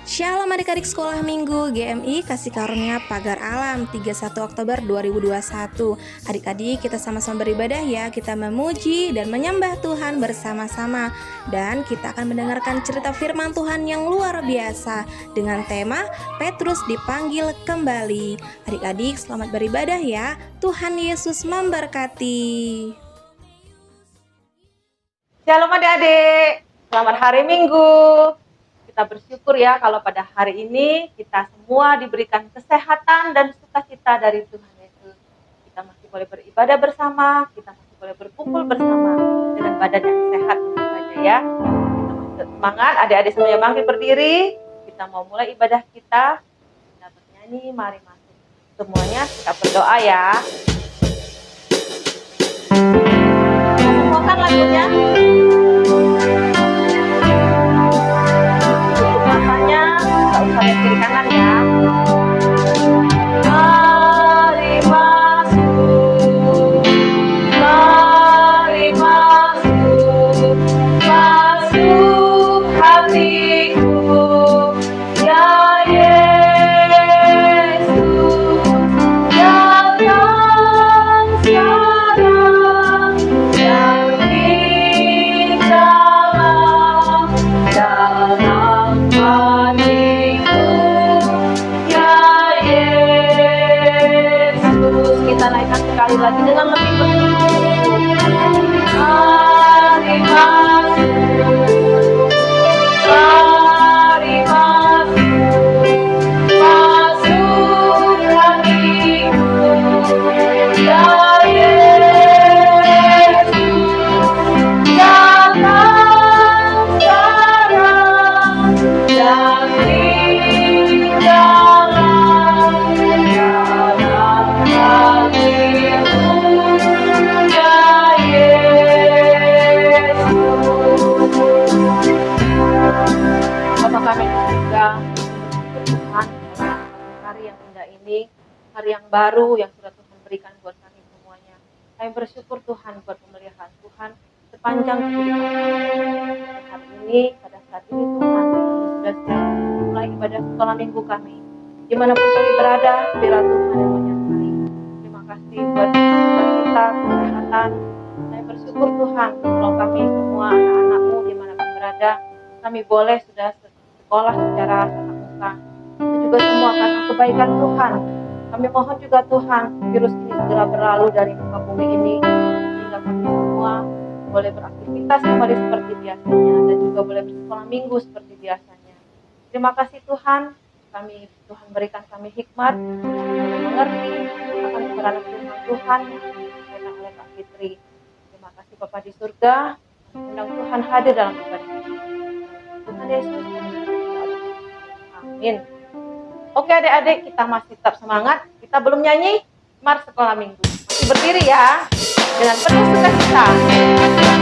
Shalom adik-adik sekolah minggu GMI Kasih Karunia Pagar Alam 31 Oktober 2021. Adik-adik kita sama-sama beribadah ya. Kita memuji dan menyembah Tuhan bersama-sama. Dan kita akan mendengarkan cerita firman Tuhan yang luar biasa dengan tema Petrus dipanggil kembali. Adik-adik selamat beribadah ya. Tuhan Yesus memberkati. Shalom adik-adik, selamat hari Minggu. Kita bersyukur ya kalau pada hari ini kita semua diberikan kesehatan dan sukacita dari Tuhan Yesus. Kita masih boleh beribadah bersama, kita masih boleh berkumpul bersama dengan badan yang sehat tentu saja ya. Kita masih semangat, adik-adik semuanya bangkit berdiri. Kita mau mulai ibadah kita. Kita bernyanyi, mari masuk. Semuanya kita berdoa ya. Semuakan lagunya. Nggak usah lihat kiri kanan ya. Mari masuk, mari masuk, masuk hatiku, ya Yesus, datang sekarang, dan tinggallah dalam kita naikkan sekali lagi dengan lebih bersyukur. Mari masuk, mari masuk, masuk hatiku, ya Yesus, datang sekarang dan hari yang baru yang sudah Tuhan berikan buat kami semuanya. Kami bersyukur Tuhan buat pemeliharaan Tuhan sepanjang kehidupan kami. Hari ini, pada saat ini Tuhan, kami sudah siap mulai ibadah sekolah minggu kami. Dimanapun kami berada, biarlah Tuhan yang menyertai. Terima kasih buat kita, kesehatan. Kami bersyukur Tuhan, kalau kami semua anak-anak-Mu dimanapun berada, kami boleh sudah sekolah secara tatap muka. Itu juga semua karena kebaikan Tuhan. Kami mohon juga Tuhan, virus ini segera berlalu dari muka bumi ini, sehingga kami semua boleh beraktivitas kembali seperti biasanya, dan juga boleh bersekolah minggu seperti biasanya. Terima kasih Tuhan, Tuhan berikan kami hikmat, kami mengerti akan kebenaran firman Tuhan yang disampaikan oleh Kak Fitri. Terima kasih Bapa di surga, undang Tuhan hadir dalam ibadah ini. Tuhan Yesus, amin. Oke adik-adik, kita masih tetap semangat. Kita belum nyanyi, mari sekolah minggu. Masih berdiri ya, dengan penuh sukacita. Datang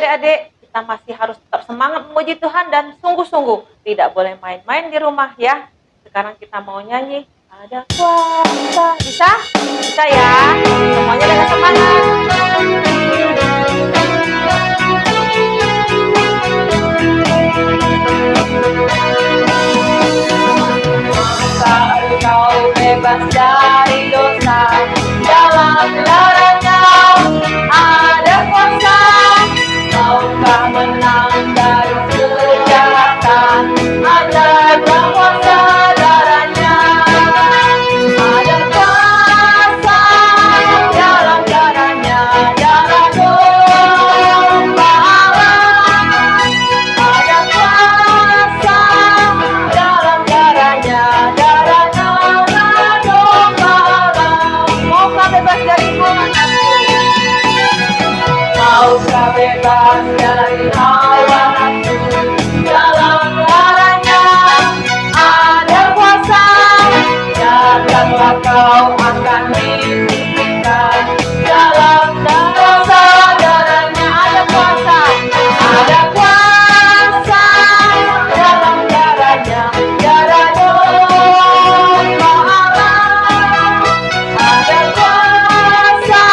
adik-adik, kita masih harus tetap semangat memuji Tuhan dan sungguh-sungguh tidak boleh main-main di rumah ya. Sekarang kita mau nyanyi ada kuasa. Bisa? Bisa ya? Semuanya dengan semangat. Kau bebas dari dosa, dalam darahnya ada kuasa. Maukah menang dari kejahatan, ada kuasa darahnya. Ada kuasa dalam darahnya, darah domba Allah. Ada kuasa dalam darahnya, darah domba Allah. Maukah bebas dari hawa nafsu? Maukah bebas dari hawa nafsu? Dalam darahnya ada kuasa. Datanglah kau akan dimimpikan. Dalam darahnya ada kuasa. Ada kuasa dalam darahnya, darah domba Allah. Ada kuasa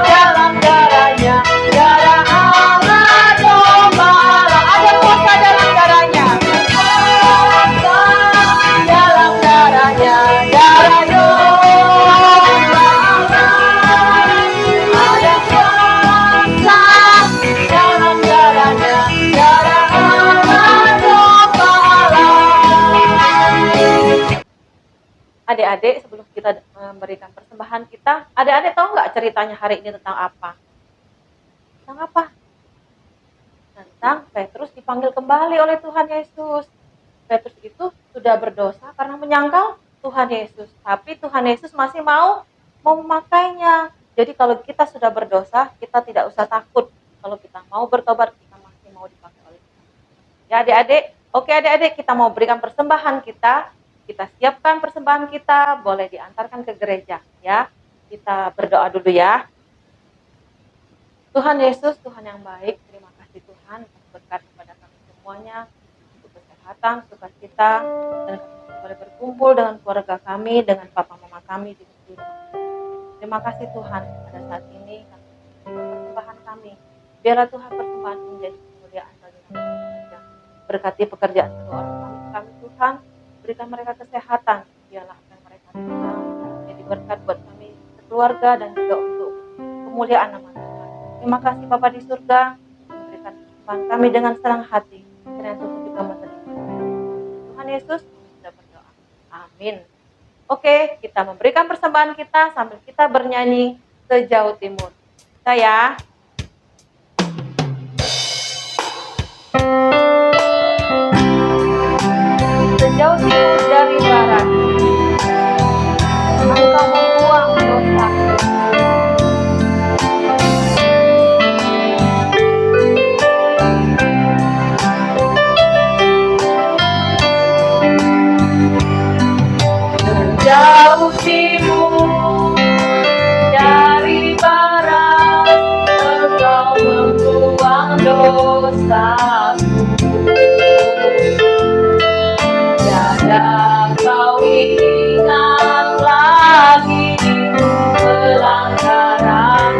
dalam darahnya, darah Allah domba Allah. Ada kuasa dalam darahnya, kuasa dalam darahnya, darah domba Allah. Ada kuasa dalam darahnya, darah Allah domba Allah. Adik-adik, sebelum kita memberikan persembahan kita, adik-adik tahu nggak ceritanya hari ini tentang apa? Tentang apa? Tentang Petrus dipanggil kembali oleh Tuhan Yesus. Petrus itu sudah berdosa karena menyangkal Tuhan Yesus. Tapi Tuhan Yesus masih mau memakainya. Jadi kalau kita sudah berdosa, kita tidak usah takut. Kalau kita mau bertobat, kita masih mau dipakai oleh Tuhan. Ya adik-adik, oke adik-adik, kita mau berikan persembahan kita. Kita siapkan persembahan kita, boleh diantarkan ke gereja ya. Kita berdoa dulu ya. Tuhan Yesus, Tuhan yang baik, terima kasih Tuhan atas berkat kepada kami semuanya, untuk kesehatan, sukacita, dan kami boleh berkumpul dengan keluarga kami, dengan papa mama kami di rumah. Terima kasih Tuhan, pada saat ini kami memberikan persembahan kami. Biarlah Tuhan persembahan menjadi kemuliaan bagi kami. Berkati pekerjaan kedua orang kami Tuhan, berikan mereka kesehatan, biarlah mereka Tuhan jadi berkat buat kami keluarga dan juga untuk kemuliaan nama Tuhan. Terima kasih Bapa di surga, memberikan persembahan kami dengan senang hati, kiranya Tuhan juga menerima. Tuhan Yesus, kami sudah berdoa. Amin. Oke, kita memberikan persembahan kita sambil kita bernyanyi Sejauh Timur. Saya sejauh timur dari barat, Engkau membuang dosa. Sejauh timur dari barat, Engkau membuang dosaku. Dan kau ingat lagi pelanggaran.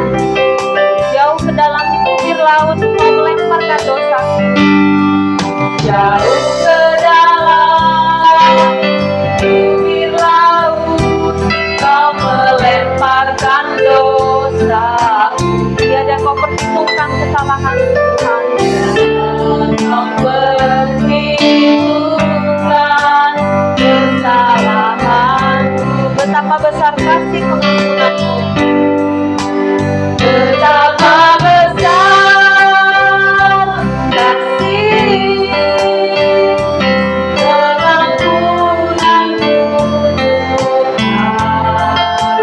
Jauh ke dalam bibir laut kau melemparkan dosa. Jauh ke dalam bibir laut kau melemparkan dosa. Tiada kau perhitungkan kesalahan Tuhan. Kau perhitungkan kesalahanku. Betapa besar kasih pengampunanmu. Betapa besar kasih pengampunanmu Tuhan.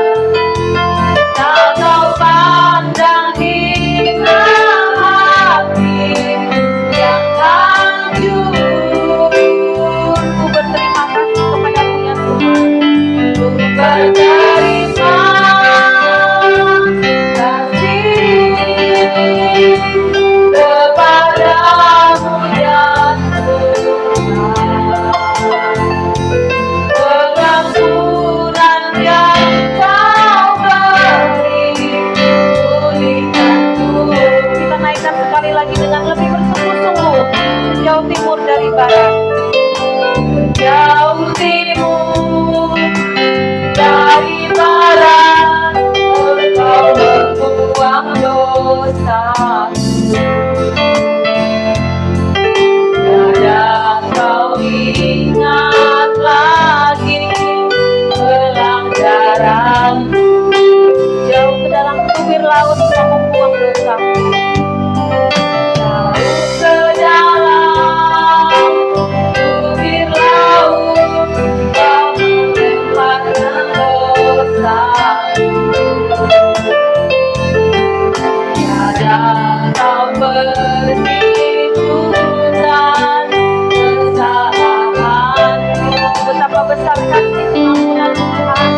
Tak kau pandang hikmah hati yang hancur. Ku berterima kasih kepadamu ya Tuhan. Ku berterima Tiada kau ingat lagi pelanggaranku, jauh ke dalam tubir laut kau membuang dosaku. Jauh ke dalam tubir laut kau melemparkan dosaku. Tiada kau perhitungan kesalahanku. Betapa besar kasih pengampunan Tuhan.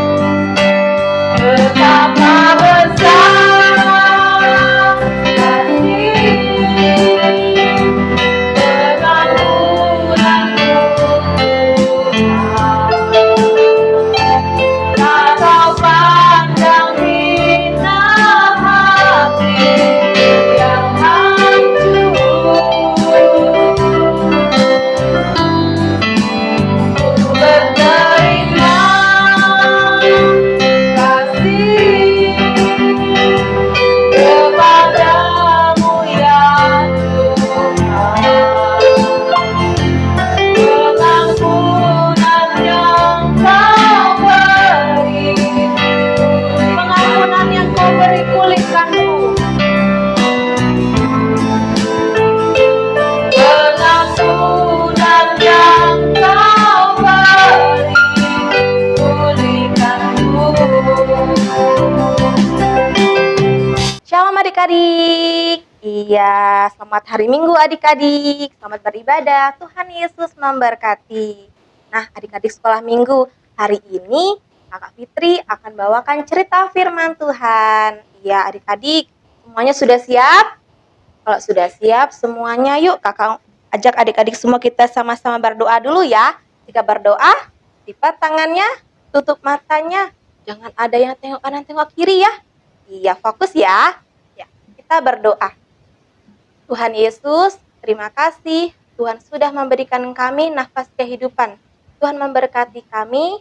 Betapa besar kasih pengampunanmu Tuhan. Tak kau pandang hina hati yang hancur untuk berterima kasih kepadamu ya Tuhan. Pengampunan yang kau beri, pengampunan yang kau beri pulihkanku. Pengampunan yang kau beri pulihkanku. Shalom adik-adik. Iya, selamat hari Minggu adik-adik. Selamat beribadah. Tuhan Yesus memberkati. Nah, adik-adik sekolah Minggu, hari ini Kakak Fitri akan bawakan cerita firman Tuhan. Iya, adik-adik, semuanya sudah siap? Kalau sudah siap semuanya, yuk Kakak ajak adik-adik semua kita sama-sama berdoa dulu ya. Jika berdoa, lipat tangannya, tutup matanya. Jangan ada yang tengok kanan, tengok kiri ya. Iya, fokus ya. Ya, kita berdoa. Tuhan Yesus, terima kasih. Tuhan sudah memberikan kami nafas kehidupan. Tuhan memberkati kami.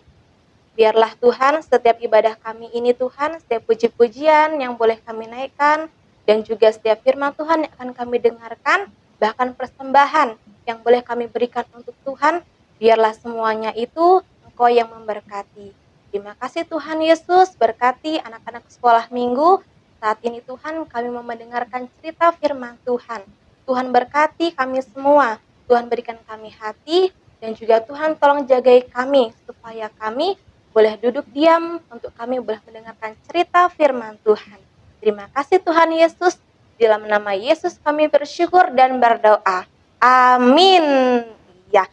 Biarlah Tuhan setiap ibadah kami ini Tuhan, setiap puji-pujian yang boleh kami naikkan, dan juga setiap firman Tuhan yang akan kami dengarkan, bahkan persembahan yang boleh kami berikan untuk Tuhan, biarlah semuanya itu Engkau yang memberkati. Terima kasih Tuhan Yesus, berkati anak-anak sekolah Minggu. Saat ini Tuhan kami mau mendengarkan cerita firman Tuhan. Tuhan berkati kami semua. Tuhan berikan kami hati dan juga Tuhan tolong jagai kami supaya kami boleh duduk diam untuk kami boleh mendengarkan cerita firman Tuhan. Terima kasih Tuhan Yesus. Dalam nama Yesus kami bersyukur dan berdoa. Amin. Ya,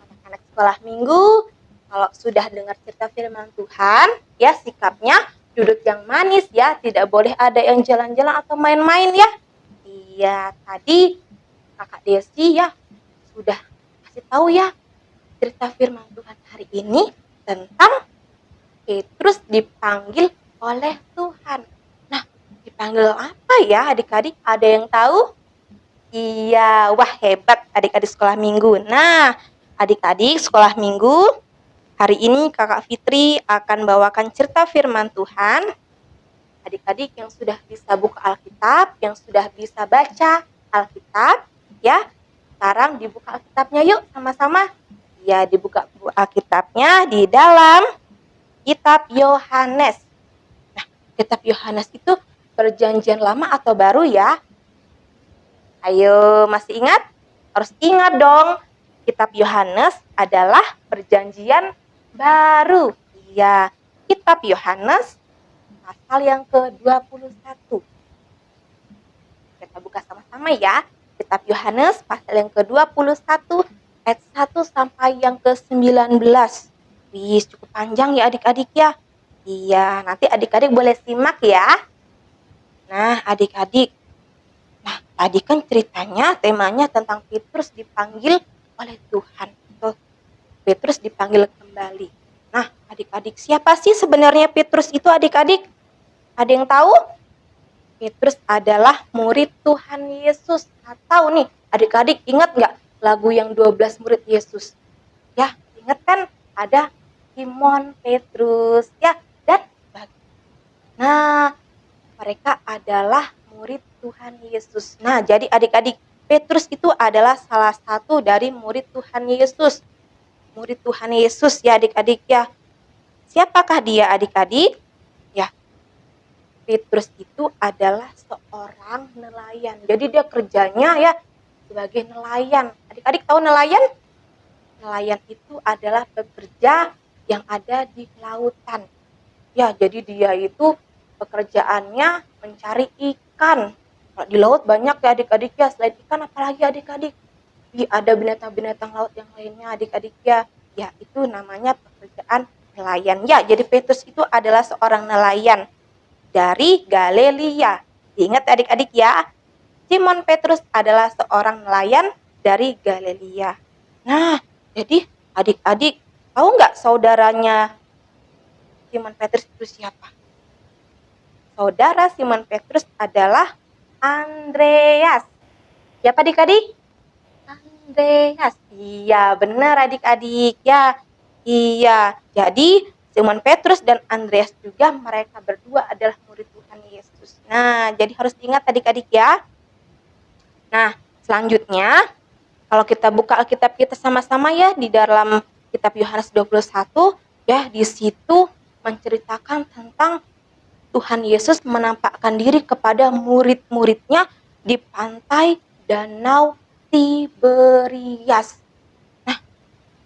anak-anak sekolah Minggu, kalau sudah dengar cerita firman Tuhan, ya sikapnya duduk yang manis ya, tidak boleh ada yang jalan-jalan atau main-main ya. Iya, tadi Kakak Desi ya sudah kasih tahu ya cerita firman Tuhan hari ini tentang Petrus dipanggil oleh Tuhan. Nah, dipanggil apa ya adik-adik? Ada yang tahu? Iya, wah hebat adik-adik sekolah Minggu. Nah, adik-adik sekolah Minggu, hari ini Kakak Fitri akan bawakan cerita firman Tuhan. Adik-adik yang sudah bisa buka Alkitab, yang sudah bisa baca Alkitab, ya. Sekarang dibuka Alkitabnya yuk sama-sama. Ya, dibuka Alkitabnya di dalam Kitab Yohanes. Nah, Kitab Yohanes itu perjanjian lama atau baru ya? Ayo, masih ingat? Harus ingat dong. Kitab Yohanes adalah perjanjian baru. Iya, Kitab Yohanes pasal yang ke-21. Kita buka sama-sama ya. Kitab Yohanes pasal yang ke-21 ayat 1 sampai yang ke-19. Wih, cukup panjang ya adik-adik ya. Iya, nanti adik-adik boleh simak ya. Nah, adik-adik. Nah, tadi kan ceritanya, temanya tentang Petrus dipanggil oleh Tuhan. Tuh, Petrus dipanggil kembali. Nah, adik-adik, siapa sih sebenarnya Petrus itu adik-adik? Ada yang tahu? Petrus adalah murid Tuhan Yesus. Atau nih, adik-adik ingat nggak lagu yang 12 murid Yesus? Ya, ingat kan? Ada Simon, Petrus, ya, dan nah, mereka adalah murid Tuhan Yesus. Nah, jadi adik-adik, Petrus itu adalah salah satu dari murid Tuhan Yesus. Murid Tuhan Yesus ya adik-adik ya. Siapakah dia adik-adik? Ya, Petrus itu adalah seorang nelayan. Jadi dia kerjanya ya sebagai nelayan. Adik-adik tahu nelayan? Nelayan itu adalah pekerja yang ada di lautan. Ya, jadi dia itu pekerjaannya mencari ikan. Kalau di laut banyak ya adik-adik ya, selain ikan apalagi adik-adik? Ada binatang-binatang laut yang lainnya adik-adik ya. Ya, itu namanya pekerjaan nelayan. Ya, jadi Petrus itu adalah seorang nelayan dari Galilea. Ingat adik-adik ya, Simon Petrus adalah seorang nelayan dari Galilea. Nah, jadi adik-adik tahu nggak saudaranya Simon Petrus itu siapa? Saudara Simon Petrus adalah Andreas. Siapa adik-adik? Andreas. Iya, benar adik-adik ya. Iya, jadi Simon Petrus dan Andreas juga mereka berdua adalah murid Tuhan Yesus. Nah, jadi harus diingat adik-adik ya. Nah, selanjutnya kalau kita buka Alkitab kita sama-sama ya di dalam kitab Yohanes 21, ya di situ menceritakan tentang Tuhan Yesus menampakkan diri kepada murid-muridnya di pantai Danau Tiberias. Nah,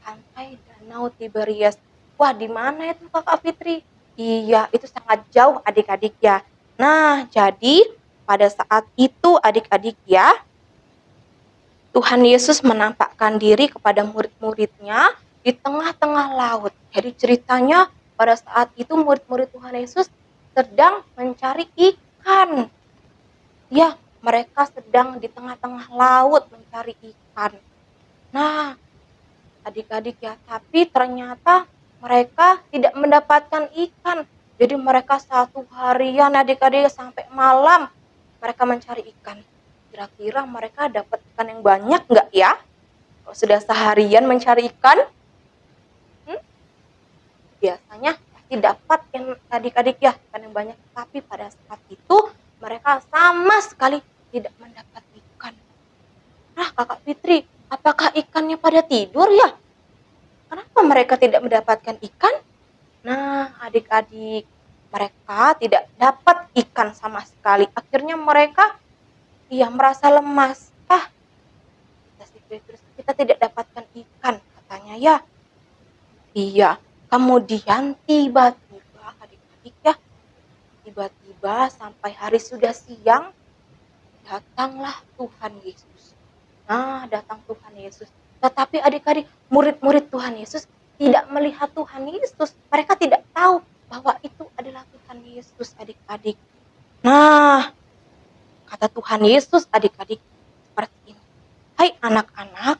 pantai Danau Tiberias. Wah, di mana itu Kakak Fitri? Iya, itu sangat jauh adik-adik ya. Nah, jadi pada saat itu adik-adik ya, Tuhan Yesus menampakkan diri kepada murid-muridnya di tengah-tengah laut. Jadi ceritanya pada saat itu murid-murid Tuhan Yesus sedang mencari ikan. Ya, mereka sedang di tengah-tengah laut mencari ikan. Nah, adik-adik ya, tapi ternyata mereka tidak mendapatkan ikan. Jadi mereka satu harian adik-adik sampai malam mereka mencari ikan. Kira-kira mereka dapat ikan yang banyak nggak ya? Kalau sudah seharian mencari ikan, biasanya pasti dapat yang adik-adik ya, ikan yang banyak. Tapi pada saat itu mereka sama sekali tidak mendapat ikan. Nah, Kakak Fitri, apakah ikannya pada tidur ya? Kenapa mereka tidak mendapatkan ikan? Nah, adik-adik, mereka tidak dapat ikan sama sekali. Akhirnya mereka merasa lemas. Kita tidak dapatkan ikan, katanya ya. Iya, kemudian tiba-tiba adik-adik ya, tiba-tiba sampai hari sudah siang, datanglah Tuhan Yesus. Nah, datang Tuhan Yesus. Tetapi adik-adik, murid-murid Tuhan Yesus tidak melihat Tuhan Yesus. Mereka tidak tahu bahwa itu adalah Tuhan Yesus adik-adik. Nah, kata Tuhan Yesus adik-adik seperti ini. Hai anak-anak,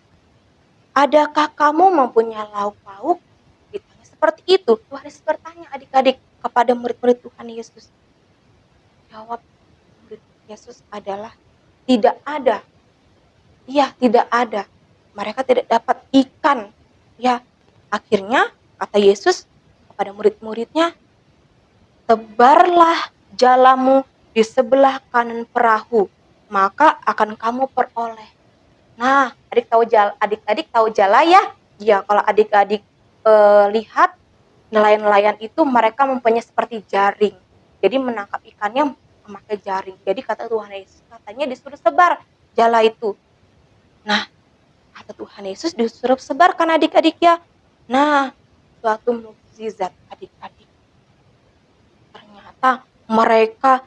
adakah kamu mempunyai lauk pauk? Ditanya seperti itu. Tuhan Yesus bertanya adik-adik kepada murid-murid Tuhan Yesus. Jawab murid Yesus adalah tidak ada. Iya, tidak ada. Mereka tidak dapat ikan. Ya, akhirnya kata Yesus kepada murid-muridnya, tebarlah jalamu di sebelah kanan perahu, maka akan kamu peroleh. Nah, adik-adik tahu jala ya? Ya, kalau adik-adik lihat nelayan-nelayan itu mereka mempunyai seperti jaring. Jadi menangkap ikannya memakai jaring. Jadi kata Tuhan Yesus, katanya disuruh sebar jala itu. Nah, kata Tuhan Yesus disuruh sebarkan adik-adik ya. Nah, suatu mukjizat adik-adik. Ternyata mereka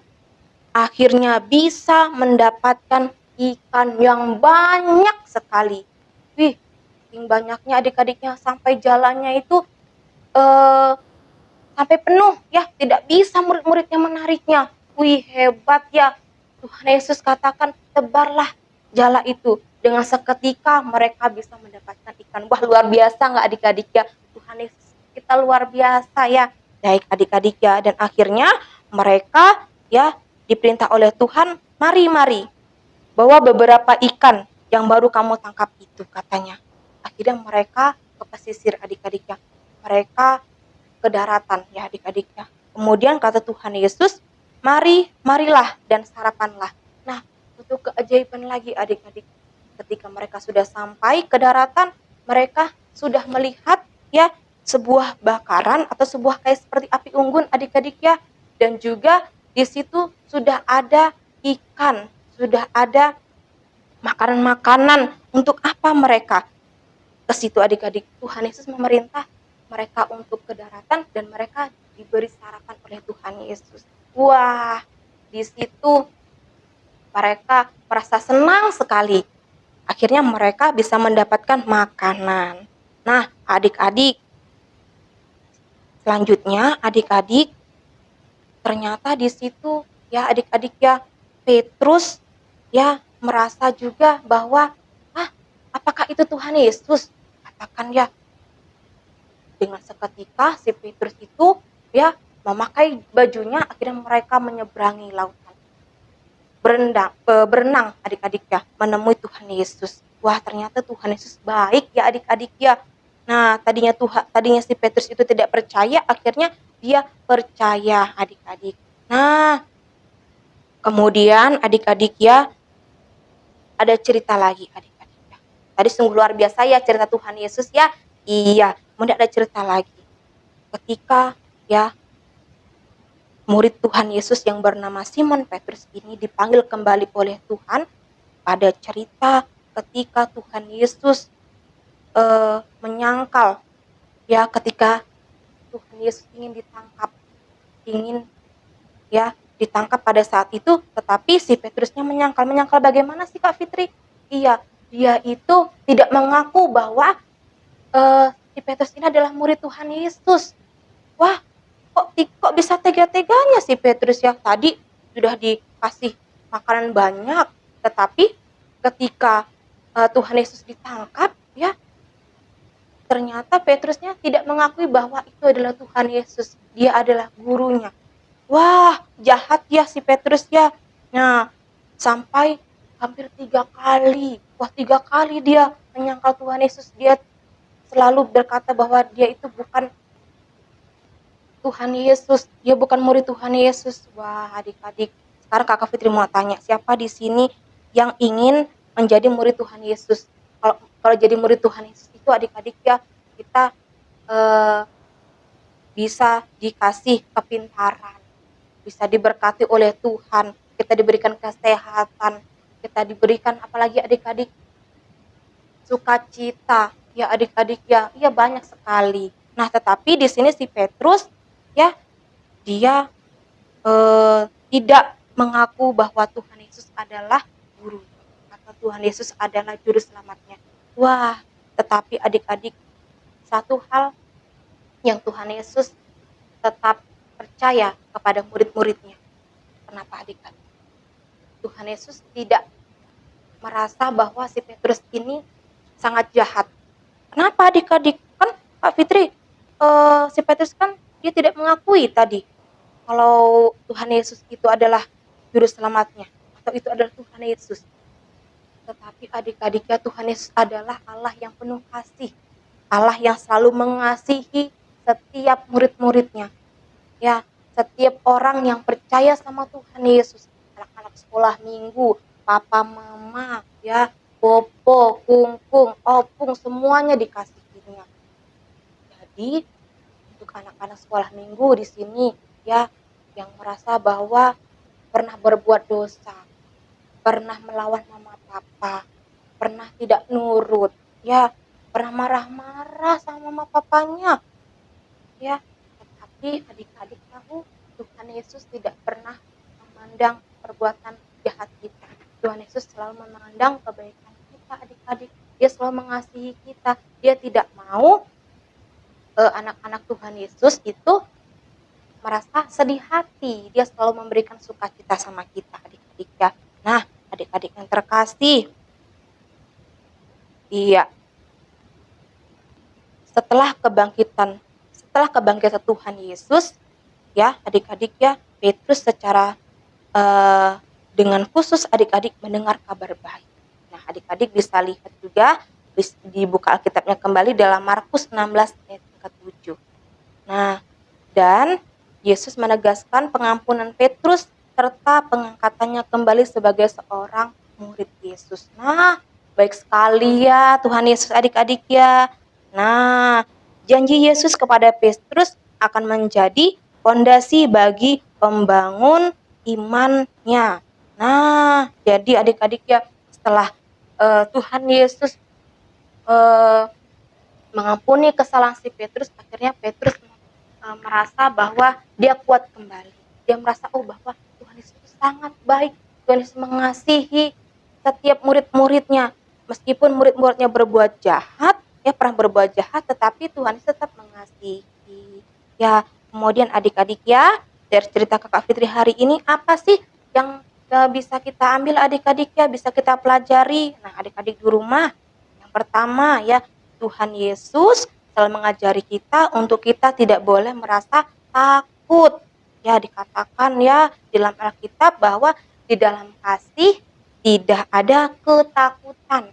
akhirnya bisa mendapatkan ikan yang banyak sekali. Wih, yang banyaknya adik-adiknya sampai jalannya itu sampai penuh ya, tidak bisa murid-muridnya menariknya. Wih, hebat ya. Tuhan Yesus katakan tebarlah jala itu. Dengan seketika mereka bisa mendapatkan ikan. Wah, luar biasa nggak adik-adik ya? Tuhan Yesus kita luar biasa ya. Baik adik-adik ya. Dan akhirnya mereka ya diperintah oleh Tuhan, mari bawa beberapa ikan yang baru kamu tangkap itu, katanya. Akhirnya mereka ke pesisir adik-adik ya. Mereka ke daratan ya adik-adik ya. Kemudian kata Tuhan Yesus, marilah dan sarapanlah. Nah, untuk keajaiban lagi adik-adik, ketika mereka sudah sampai ke daratan, mereka sudah melihat ya sebuah bakaran atau sebuah kayak seperti api unggun adik-adik ya. Dan juga di situ sudah ada ikan, sudah ada makanan-makanan. Untuk apa mereka ke situ adik-adik? Tuhan Yesus memerintah mereka untuk ke daratan dan mereka diberi sarapan oleh Tuhan Yesus. Wah, di situ mereka merasa senang sekali. Akhirnya mereka bisa mendapatkan makanan. Nah, adik-adik, selanjutnya adik-adik, ternyata di situ ya adik-adik ya, Petrus ya merasa juga bahwa apakah itu Tuhan Yesus? Katakan ya, dengan seketika si Petrus itu ya memakai bajunya, akhirnya mereka menyeberangi lautan. Berenang adik-adik ya, menemui Tuhan Yesus. Wah, ternyata Tuhan Yesus baik ya adik-adik ya. Nah, tadinya si Petrus itu tidak percaya, akhirnya dia percaya adik-adik. Nah, kemudian adik-adik ya, ada cerita lagi adik-adik ya. Tadi sungguh luar biasa ya cerita Tuhan Yesus ya. Iya, kemudian ada cerita lagi. Ketika ya murid Tuhan Yesus yang bernama Simon Petrus ini dipanggil kembali oleh Tuhan, pada cerita ketika Tuhan Yesus menyangkal ya, ketika Tuhan Yesus ingin ya ditangkap pada saat itu, tetapi si Petrusnya menyangkal bagaimana sih Kak Fitri? Iya, dia itu tidak mengaku bahwa si Petrus ini adalah murid Tuhan Yesus. Wah, kok bisa tega-teganya si Petrus ya, tadi sudah dikasih makanan banyak, tetapi ketika Tuhan Yesus ditangkap ya, ternyata Petrusnya tidak mengakui bahwa itu adalah Tuhan Yesus, dia adalah gurunya. Wah, jahat ya si Petrus ya. Nah, sampai hampir 3 kali. Wah, 3 kali dia menyangkal Tuhan Yesus. Dia selalu berkata bahwa dia itu bukan Tuhan Yesus, dia bukan murid Tuhan Yesus. Wah, adik-adik, sekarang Kakak Fitri mau tanya, siapa di sini yang ingin menjadi murid Tuhan Yesus? Kalau jadi murid Tuhan Yesus itu adik-adik ya, kita bisa dikasih kepintaran, bisa diberkati oleh Tuhan, kita diberikan kesehatan, kita diberikan apalagi adik-adik, sukacita. Ya adik-adik ya, iya banyak sekali. Nah, tetapi di sini si Petrus ya, dia tidak mengaku bahwa Tuhan Yesus adalah guru atau Tuhan Yesus adalah juru selamatnya. Wah, tetapi adik-adik, satu hal yang Tuhan Yesus tetap percaya kepada murid-muridnya. Kenapa adik-adik? Tuhan Yesus tidak merasa bahwa si Petrus ini sangat jahat. Kenapa adik-adik? Kan Kak Fitri, si Petrus kan dia tidak mengakui tadi kalau Tuhan Yesus itu adalah juru selamatnya atau itu adalah Tuhan Yesus. Tetapi adik-adiknya, Tuhan Yesus adalah Allah yang penuh kasih, Allah yang selalu mengasihi setiap murid-muridnya. Ya, setiap orang yang percaya sama Tuhan Yesus, anak-anak sekolah minggu, papa mama, ya, popo, kungkung, opung, semuanya dikasihinya. Jadi untuk anak-anak sekolah minggu di sini ya, yang merasa bahwa pernah berbuat dosa, pernah melawan mama papa, pernah tidak nurut, ya, pernah marah-marah sama mama papanya, ya. Tetapi adik-adik tahu, Tuhan Yesus tidak pernah memandang perbuatan jahat kita. Tuhan Yesus selalu memandang kebaikan kita adik-adik. Dia selalu mengasihi kita. Dia tidak mau anak-anak Tuhan Yesus itu merasa sedih hati. Dia selalu memberikan sukacita sama kita adik-adik ya. Nah, adik-adik yang terkasih, iya, setelah kebangkitan Tuhan Yesus ya adik-adik ya, Petrus secara dengan khusus adik-adik mendengar kabar baik. Nah, adik-adik bisa lihat juga dibuka Alkitabnya kembali dalam Markus 16 ayat 7. Nah, dan Yesus menegaskan pengampunan Petrus serta pengangkatannya kembali sebagai seorang murid Yesus. Nah, baik sekali ya Tuhan Yesus adik-adik ya. Nah, janji Yesus kepada Petrus akan menjadi fondasi bagi pembangun imannya. Nah, jadi adik-adik ya, setelah Tuhan Yesus mengampuni kesalahan si Petrus, akhirnya Petrus merasa bahwa dia kuat kembali. Dia merasa bahwa Tuhan Yesus itu sangat baik, Tuhan Yesus mengasihi setiap murid-muridnya. Meskipun murid-muridnya berbuat jahat, ya pernah berbuat jahat, tetapi Tuhan Yesus tetap mengasihi. Ya, kemudian adik-adik ya, dari cerita Kakak Fitri hari ini apa sih yang bisa kita ambil adik-adik ya, bisa kita pelajari. Nah, adik-adik di rumah, yang pertama ya, Tuhan Yesus selalu mengajari kita untuk kita tidak boleh merasa takut. Ya, dikatakan ya di dalam Alkitab bahwa di dalam kasih tidak ada ketakutan.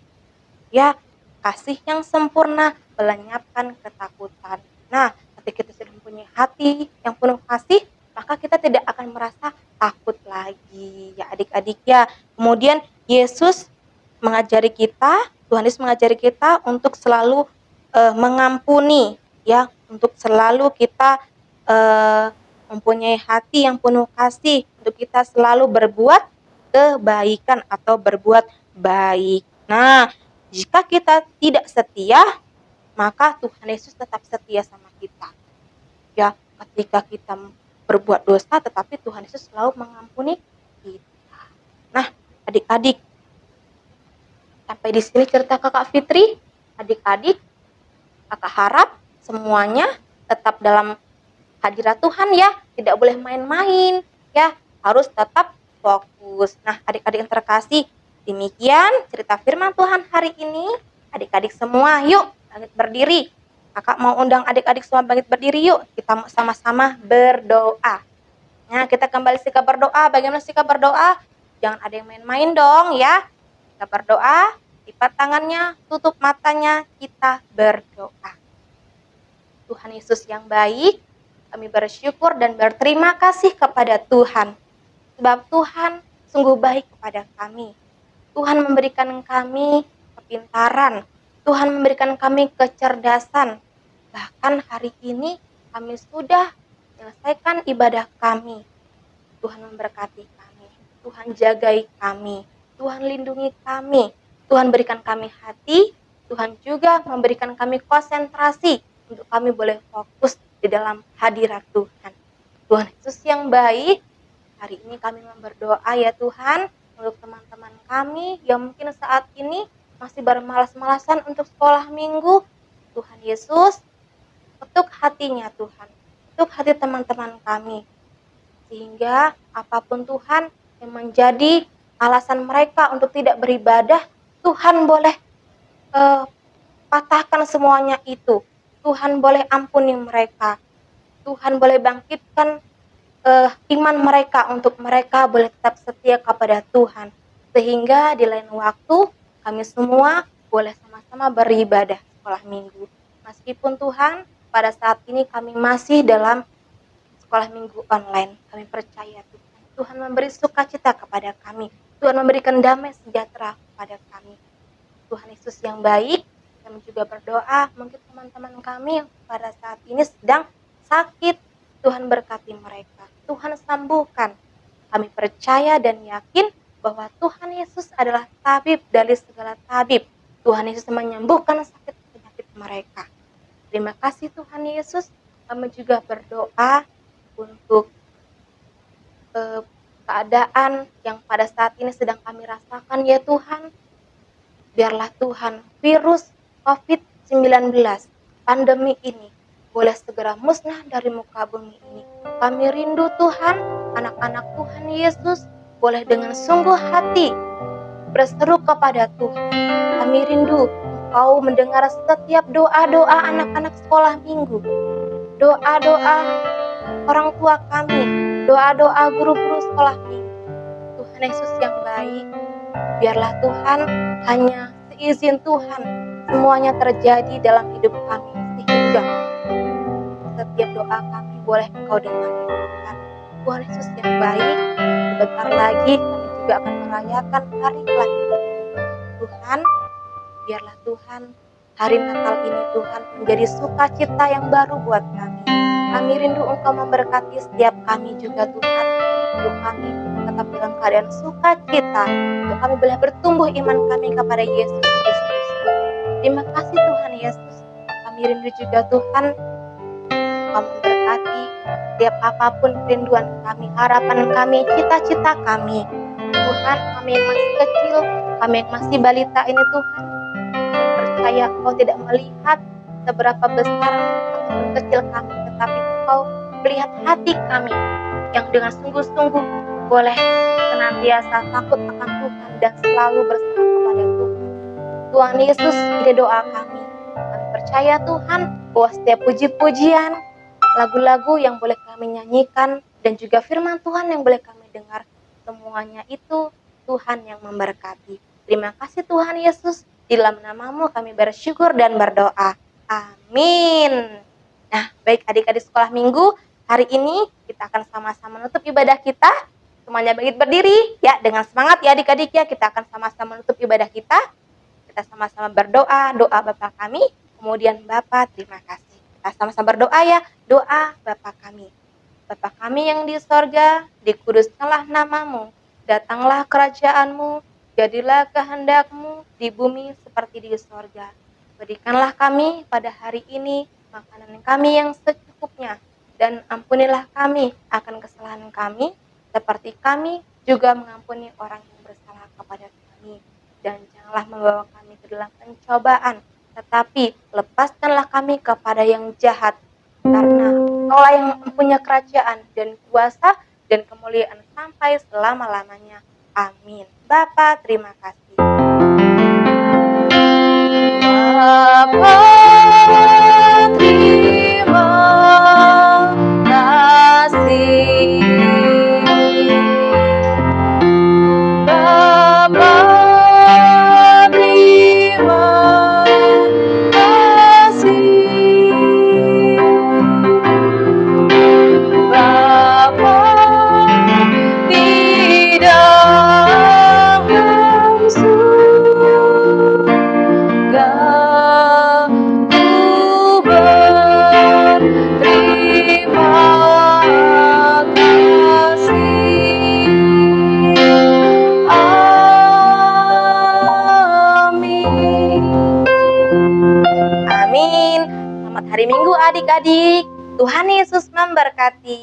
Ya, kasih yang sempurna melenyapkan ketakutan. Nah, ketika kita sudah mempunyai hati yang penuh kasih, maka kita tidak akan merasa takut lagi. Ya, adik-adik ya. Kemudian Yesus mengajari kita, Tuhan Yesus mengajari kita untuk selalu mengampuni, ya, untuk selalu kita mempunyai hati yang penuh kasih, untuk kita selalu berbuat kebaikan atau berbuat baik. Nah, jika kita tidak setia, maka Tuhan Yesus tetap setia sama kita. Ya, ketika kita berbuat dosa, tetapi Tuhan Yesus selalu mengampuni kita. Nah, adik-adik, sampai di sini cerita Kakak Fitri. Adik-adik, Kakak harap semuanya tetap dalam hadirat Tuhan ya, tidak boleh main-main ya, harus tetap fokus. Nah, adik-adik yang terkasih, demikian cerita firman Tuhan hari ini. Adik-adik semua, yuk bangkit berdiri. Kakak mau undang adik-adik semua bangkit berdiri, yuk kita sama-sama berdoa. Nah, kita kembali sikap berdoa. Bagaimana sikap berdoa? Jangan ada yang main-main dong ya. Kita berdoa, lipat tangannya, tutup matanya, kita berdoa. Tuhan Yesus yang baik, kami bersyukur dan berterima kasih kepada Tuhan. Sebab Tuhan sungguh baik kepada kami. Tuhan memberikan kami kepintaran. Tuhan memberikan kami kecerdasan. Bahkan hari ini kami sudah menyelesaikan ibadah kami. Tuhan memberkati kami. Tuhan jagai kami. Tuhan lindungi kami. Tuhan berikan kami hati. Tuhan juga memberikan kami konsentrasi untuk kami boleh fokus di dalam hadirat Tuhan. Tuhan Yesus yang baik, hari ini kami berdoa ya Tuhan, untuk teman-teman kami yang mungkin saat ini masih bermalas-malasan untuk sekolah minggu. Tuhan Yesus, ketuk hatinya Tuhan, ketuk hati teman-teman kami, sehingga apapun Tuhan yang menjadi alasan mereka untuk tidak beribadah, Tuhan boleh patahkan semuanya itu. Tuhan boleh ampuni mereka. Tuhan boleh bangkitkan iman mereka untuk mereka boleh tetap setia kepada Tuhan. Sehingga di lain waktu kami semua boleh sama-sama beribadah sekolah minggu. Meskipun Tuhan pada saat ini kami masih dalam sekolah minggu online. Kami percaya Tuhan memberi sukacita kepada kami. Tuhan memberikan damai sejahtera kepada kami. Tuhan Yesus yang baik, kami juga berdoa mungkin teman-teman kami yang pada saat ini sedang sakit, Tuhan berkati mereka, Tuhan sembuhkan. Kami percaya dan yakin bahwa Tuhan Yesus adalah tabib dari segala tabib. Tuhan Yesus menyembuhkan sakit penyakit mereka. Terima kasih Tuhan Yesus. Kami juga berdoa untuk keadaan yang pada saat ini sedang kami rasakan ya Tuhan. Biarlah Tuhan virus COVID-19, pandemi ini boleh segera musnah dari muka bumi ini. Kami rindu Tuhan, anak-anak Tuhan Yesus boleh dengan sungguh hati berseru kepada Tuhan. Kami rindu Engkau mendengar setiap doa-doa anak-anak sekolah minggu, doa-doa orang tua kami, doa-doa guru-guru sekolah minggu. Tuhan Yesus yang baik, biarlah Tuhan hanya seizin Tuhan semuanya terjadi dalam hidup kami, sehingga setiap doa kami boleh Engkau dengar. Tuhan Yesus yang baik, sebentar lagi kami juga akan merayakan hari kelahiran Tuhan. Biarlah Tuhan, hari Natal ini Tuhan menjadi sukacita yang baru buat kami. Kami rindu Engkau memberkati setiap kami juga Tuhan. Untuk kami tetap dalam keadaan sukacita. Untuk kami boleh bertumbuh iman kami kepada Yesus Kristus. Terima kasih Tuhan Yesus. Kami rindu juga Tuhan, Engkau memberkati setiap apapun kerinduan kami, harapan kami, cita-cita kami. Tuhan, kami yang masih kecil, kami yang masih balita ini Tuhan, dan percaya Engkau tidak melihat seberapa besar ataupun kecil kami, tetapi Engkau melihat hati kami yang dengan sungguh-sungguh boleh senantiasa takut akan Tuhan dan selalu berserah kepada Tuhan. Tuhan Yesus, ini doa kami. Kami percaya Tuhan bahwa setiap puji-pujian, lagu-lagu yang boleh kami nyanyikan, dan juga firman Tuhan yang boleh kami dengar, semuanya itu Tuhan yang memberkati. Terima kasih Tuhan Yesus, di dalam nama-Mu kami bersyukur dan berdoa. Amin. Nah, baik adik-adik sekolah minggu, hari ini kita akan sama-sama menutup ibadah kita. Semuanya bangkit berdiri, ya dengan semangat ya adik-adik ya, kita akan sama-sama menutup ibadah kita. Kita sama-sama berdoa, doa Bapa kami, kemudian Bapa terima kasih. Kita sama-sama berdoa ya, doa Bapa kami. Bapa kami yang di sorga, dikuduskanlah nama-Mu, datanglah kerajaan-Mu, jadilah kehendak-Mu di bumi seperti di sorga. Berikanlah kami pada hari ini makanan kami yang secukupnya, dan ampunilah kami akan kesalahan kami, seperti kami juga mengampuni orang yang bersalah kepada kami. Dan janganlah membawa kami ke dalam pencobaan, tetapi lepaskanlah kami kepada yang jahat, karena Engkaulah yang mempunyai kerajaan dan kuasa dan kemuliaan sampai selama-lamanya. Amin. Bapa, terima kasih. Bapa, terima kasih. Bapa, terima kasih. Bapa di dalam surga, ku berterima kasih. Amin. Amin. Selamat hari Minggu adik-adik. Tuhan Yesus memberkati.